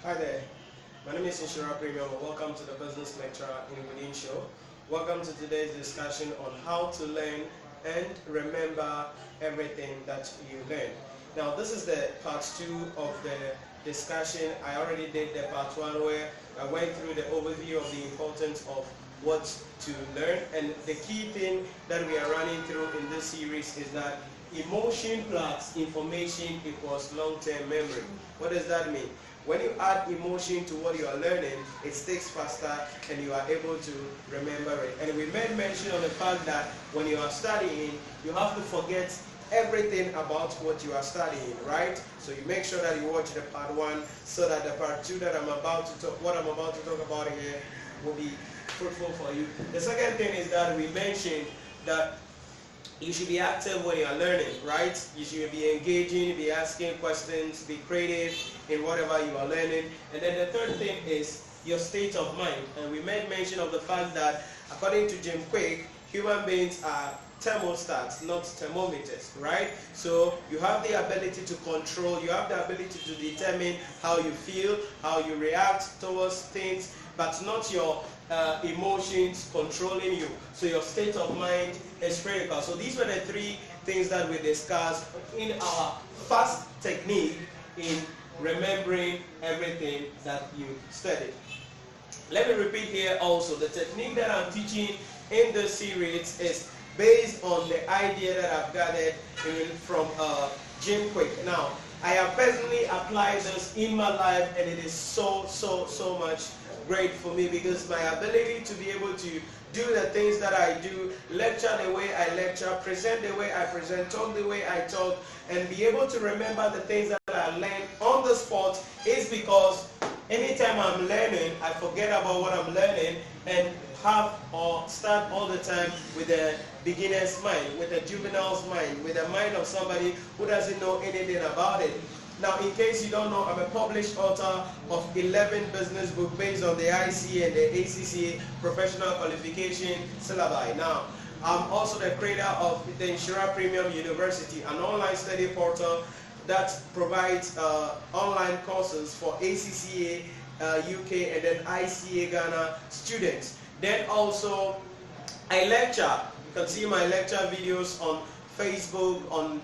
Hi there, my name is Nhyira Premium and welcome to the Business Lecturer in Within Show. Welcome to today's discussion on how to learn and remember everything that you learn. Now this is the part 2 of the discussion. I already did the part 1 where I went through the overview of the importance of what to learn, and the key thing that we are running through in this series is that emotion plus information equals long-term memory. What does that mean? When you add emotion to what you are learning, it sticks faster and you are able to remember it. And we made mention of the fact that when you are studying, you have to forget everything about what you are studying, right? So you make sure that you watch the part 1 so that the part 2 that I'm about to talk about here will be fruitful for you. The second thing is that we mentioned that you should be active when you are learning, right? You should be engaging, be asking questions, be creative in whatever you are learning. And then the third thing is your state of mind. And we made mention of the fact that according to Jim Kwik, human beings are thermostats, not thermometers, right? So you have the ability to control, you have the ability to determine how you feel, how you react towards things, but not your emotions controlling you. So your state of mind is critical. So these were the 3 things that we discussed in our first technique in remembering everything that you studied. Let me repeat here also, the technique that I'm teaching in this series is based on the idea that I've gathered from Jim Kwik. Now, I have personally applied this in my life, and it is so much great for me, because my ability to be able to do the things that I do, lecture the way I lecture, present the way I present, talk the way I talk, and be able to remember the things that I learned on the spot is because anytime I'm learning, I forget about what I'm learning and have or start all the time with a beginner's mind, with a juvenile's mind, with the mind of somebody who doesn't know anything about it. Now, in case you don't know, I'm a published author of 11 business books based on the IC and the ACCA professional qualification syllabi. Now, I'm also the creator of the Nhyira Premium University, an online study portal that provides online courses for ACCA UK and then ICA Ghana students. Then also, I lecture. You can see my lecture videos on Facebook, on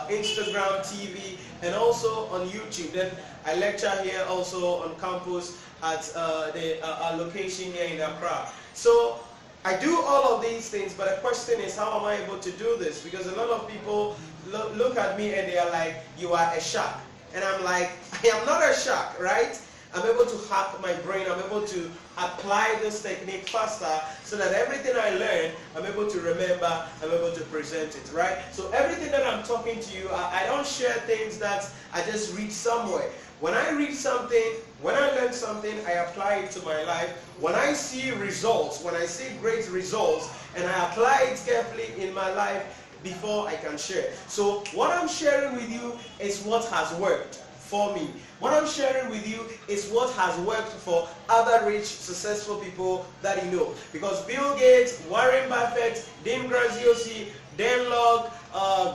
Instagram TV, and also on YouTube. Then I lecture here also on campus at our location here in Accra. So I do all of these things, but the question is, how am I able to do this? Because a lot of people look at me and they are like, you are a shark. And I'm like, I am not a shark, right? I'm able to hack my brain, I'm able to apply this technique faster so that everything I learn, I'm able to remember, I'm able to present it, right? So everything that I'm talking to you, I don't share things that I just read somewhere. When I read something, when I learn something, I apply it to my life. When I see results, when I see great results, and I apply it carefully in my life before I can share. So what I'm sharing with you is what has worked for me. What I'm sharing with you is what has worked for other rich, successful people that you know. Because Bill Gates, Warren Buffett, Dean Graziosi, Dan Lok,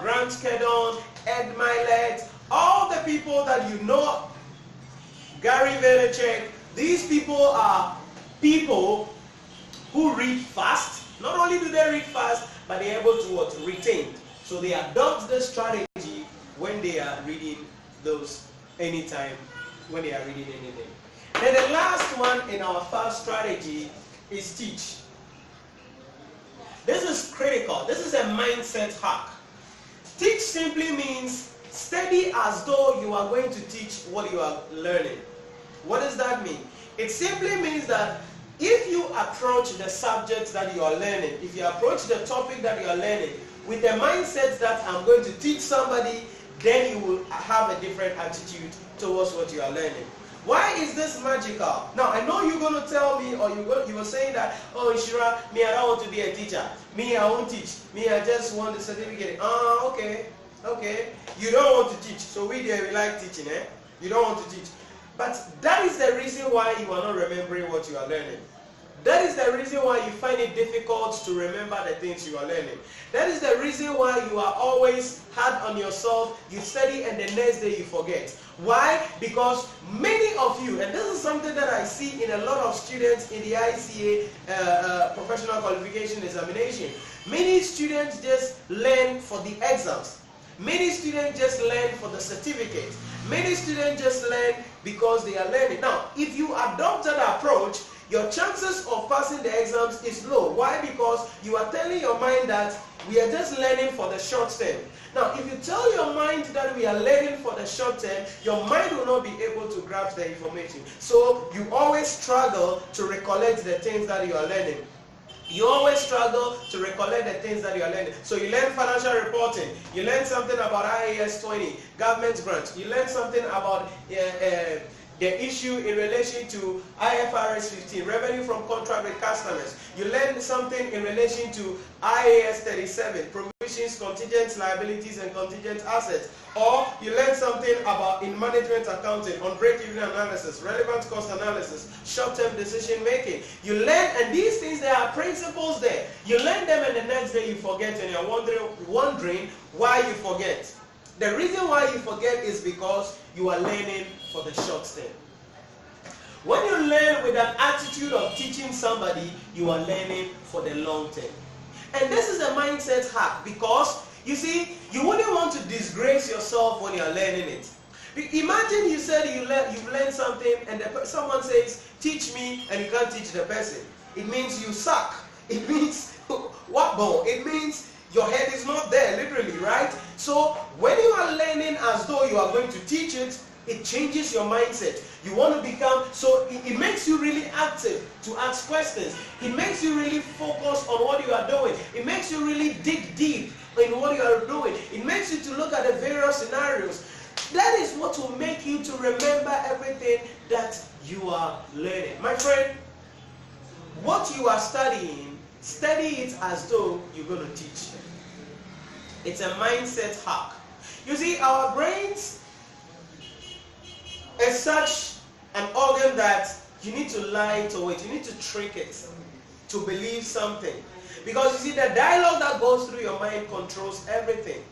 Grant Cardone, Ed Milet, all the people that you know, Gary Vaynerchuk, these people are people who read fast. Not only do they read fast, but they're able to what? Retain. So they adopt this strategy when they are reading those anytime, when they are reading anything. Then the last one in our first strategy is teach. This is critical. This is a mindset hack. Teach simply means study as though you are going to teach what you are learning. What does that mean? It simply means that if you approach the subject that you are learning, if you approach the topic that you are learning with the mindset that I'm going to teach somebody, then you will have a different attitude towards what you are learning. Why is this magical? Now, I know you're going to tell me, or you were saying that, oh, Nhyira, me, I don't want to be a teacher. Me, I won't teach. Me, I just want the certificate. Okay. You don't want to teach. So we like teaching, eh? You don't want to teach. But that is the reason why you are not remembering what you are learning. That is the reason why you find it difficult to remember the things you are learning. That is the reason why you are always hard on yourself. You study and the next day you forget. Why? Because many of you, and this is something that I see in a lot of students in the ICA professional qualification examination. Many students just learn for the exams. Many students just learn for the certificate. Many students just learn because they are learning. Now, if you adopt that approach, your chances of passing the exams is low. Why? Because you are telling your mind that we are just learning for the short term. Now, if you tell your mind that we are learning for the short term, your mind will not be able to grasp the information. So you always struggle to recollect the things that you are learning. You always struggle to recollect the things that you are learning. So you learn financial reporting. You learn something about IAS 20, government grant. You learn something about the issue in relation to IFRS 15, revenue from contract with customers. You learn something in relation to IAS 37, provisions, contingent liabilities and contingent assets. Or you learn something about in management accounting, on break-even analysis, relevant cost analysis, short-term decision making. You learn, and these things, there are principles there. You learn them and the next day you forget and you're wondering why you forget. The reason why you forget is because you are learning for the short term. When you learn with an attitude of teaching somebody, you are learning for the long term. And this is a mindset hack because, you see, you wouldn't want to disgrace yourself when you are learning it. Imagine you said you've learned something and someone says, teach me, and you can't teach the person. It means you suck. It means, what bone? It means your head is not there, literally, right? So when you are learning as though you are going to teach it, it changes your mindset. You want to become, so it makes you really active to ask questions. It makes you really focus on what you are doing. It makes you really dig deep in what you are doing. It makes you to look at the various scenarios. That is what will make you to remember everything that you are learning. My friend, what you are studying, study it as though you're going to teach. It's a mindset hack. You see, our brains is such an organ that you need to lie to it. You need to trick it to believe something. Because you see, the dialogue that goes through your mind controls everything.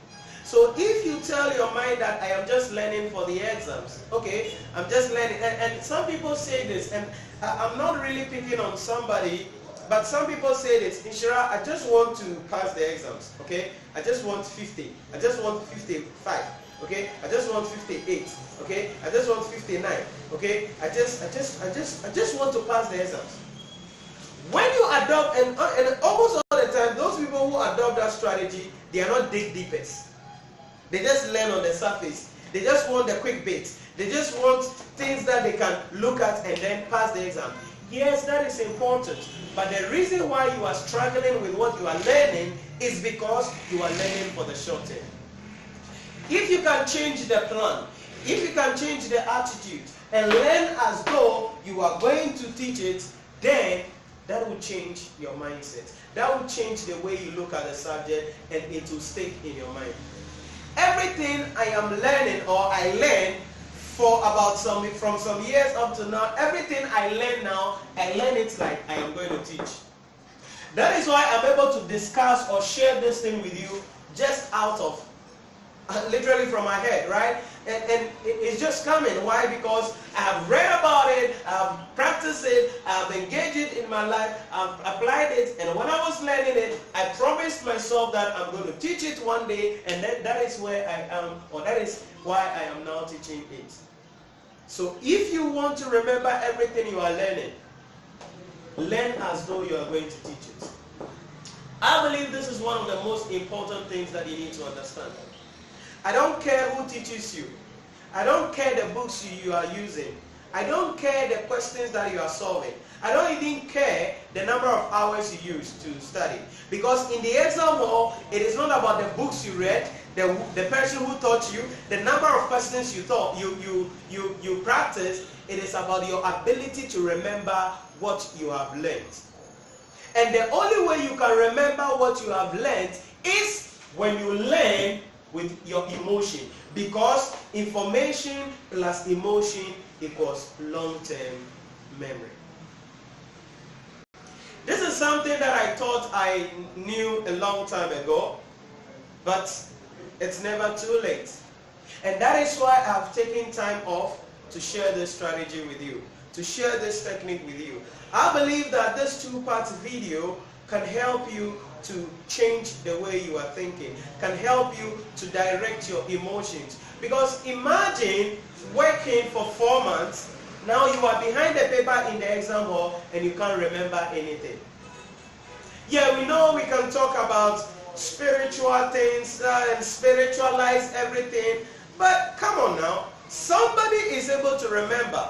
So if you tell your mind that I am just learning for the exams, okay, I'm just learning. And some people say this, and I'm not really picking on somebody, but some people say this, Nhyira, I just want to pass the exams, okay? I just want 50. I just want 55. Okay, I just want 58. Okay, I just want 59. Okay, I just want to pass the exams. When you adopt, and almost all the time, those people who adopt that strategy, they are not dig deepers. They just learn on the surface. They just want the quick bits. They just want things that they can look at and then pass the exam. Yes, that is important. But the reason why you are struggling with what you are learning is because you are learning for the short term. If you can change the plan, if you can change the attitude and learn as though you are going to teach it, then that will change your mindset. That will change the way you look at the subject and it will stick in your mind. Everything I am learning or I learn for about from some years up to now, everything I learn now, I learn it like I am going to teach. That is why I'm able to discuss or share this thing with you just out of literally from my head, right? And it's just coming. Why? Because I have read about it, I've practiced it, I've engaged it in my life, I've applied it, and when I was learning it, I promised myself that I'm going to teach it one day, and that is where I am, or that is why I am now teaching it. So if you want to remember everything you are learning, learn as though you are going to teach it. I believe this is one of the most important things that you need to understand. I don't care who teaches you. I don't care the books you are using. I don't care the questions that you are solving. I don't even care the number of hours you use to study. Because in the exam hall, it is not about the books you read, the person who taught you, the number of questions you taught, you practice. It is about your ability to remember what you have learned. And the only way you can remember what you have learned is when you learn with your emotion, because information plus emotion equals long-term memory. something that I thought I knew a long time ago, but it's never too late. And that is why I've taken time off to share this strategy with you, to share this technique with you. I believe that this two-part video can help you to change the way you are thinking, can help you to direct your emotions. Because imagine working for 4 months, now you are behind the paper in the exam hall and you can't remember anything. Yeah, we know we can talk about spiritual things and spiritualize everything, but come on now, somebody is able to remember.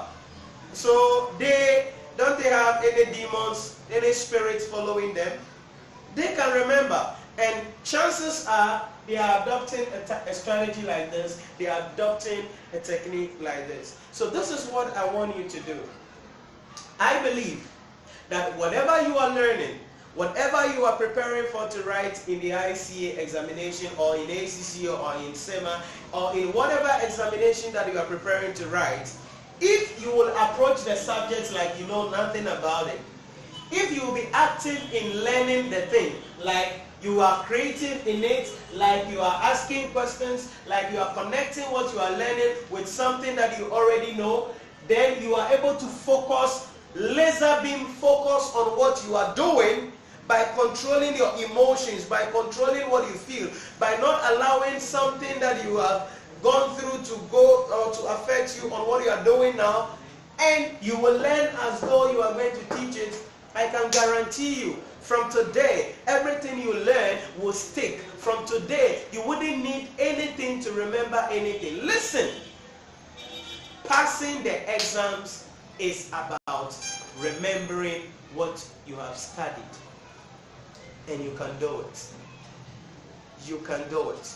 So they have any demons, any spirits following them? They can remember, and chances are they are adopting a strategy like this, they are adopting a technique like this. So this is what I want you to do. I believe that whatever you are learning, whatever you are preparing for to write in the ICA examination or in ACC or in SEMA or in whatever examination that you are preparing to write, if you will approach the subjects like you know nothing about it, if you will be active in learning the thing, like you are creative in it, like you are asking questions, like you are connecting what you are learning with something that you already know, then you are able to focus, laser beam focus on what you are doing by controlling your emotions, by controlling what you feel, by not allowing something that you have gone through to go or to affect you on what you are doing now, and you will learn as though you are going to teach it. I can guarantee you, from today, everything you learn will stick. From today, you wouldn't need anything to remember anything. Listen, passing the exams is about remembering what you have studied. And you can do it. You can do it.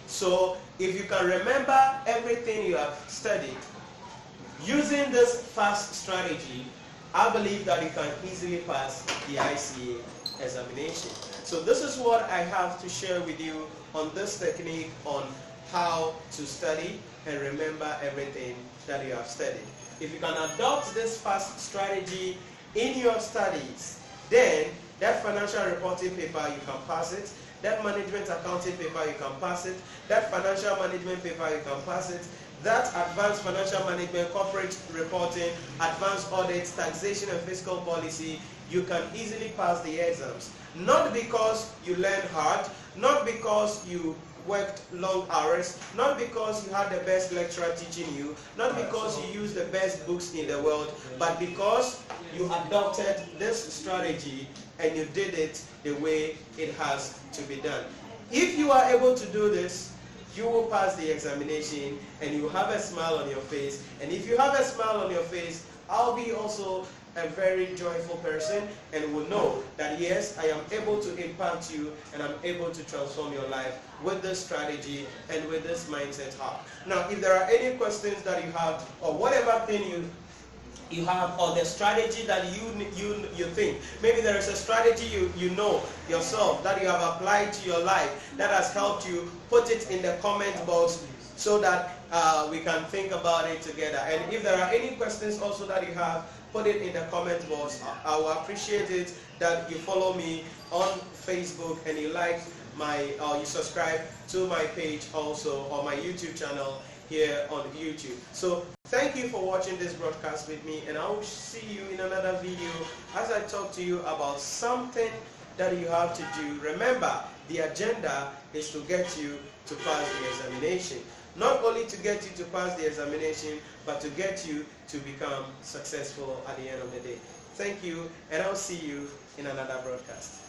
So, if you can remember everything you have studied, using this fast strategy, I believe that you can easily pass the ICA examination. So this is what I have to share with you on this technique on how to study and remember everything that you have studied. If you can adopt this fast strategy in your studies, then that financial reporting paper, you can pass it. That management accounting paper, you can pass it. That financial management paper, you can pass it. That advanced financial management, corporate reporting, advanced audit, taxation and fiscal policy, you can easily pass the exams. Not because you learned hard, not because you worked long hours, not because you had the best lecturer teaching you, not because you used the best books in the world, but because you adopted this strategy and you did it the way it has to be done. If you are able to do this, you will pass the examination and you have a smile on your face. And if you have a smile on your face, I'll be also a very joyful person and will know that yes, I am able to impact you and I'm able to transform your life with this strategy and with this mindset hack. Now, if there are any questions that you have or whatever thing you have, or the strategy that you think, maybe there is a strategy you know yourself that you have applied to your life that has helped you, put it in the comment box so that we can think about it together. And if there are any questions also that you have, put it in the comment box. I will appreciate it that you follow me on Facebook and you like you subscribe to my page also, or my YouTube channel here on YouTube. So thank you for watching this broadcast with me, and I will see you in another video as I talk to you about something that you have to do. Remember, the agenda is to get you to pass the examination. Not only to get you to pass the examination, but to get you to become successful at the end of the day. Thank you, and I'll see you in another broadcast.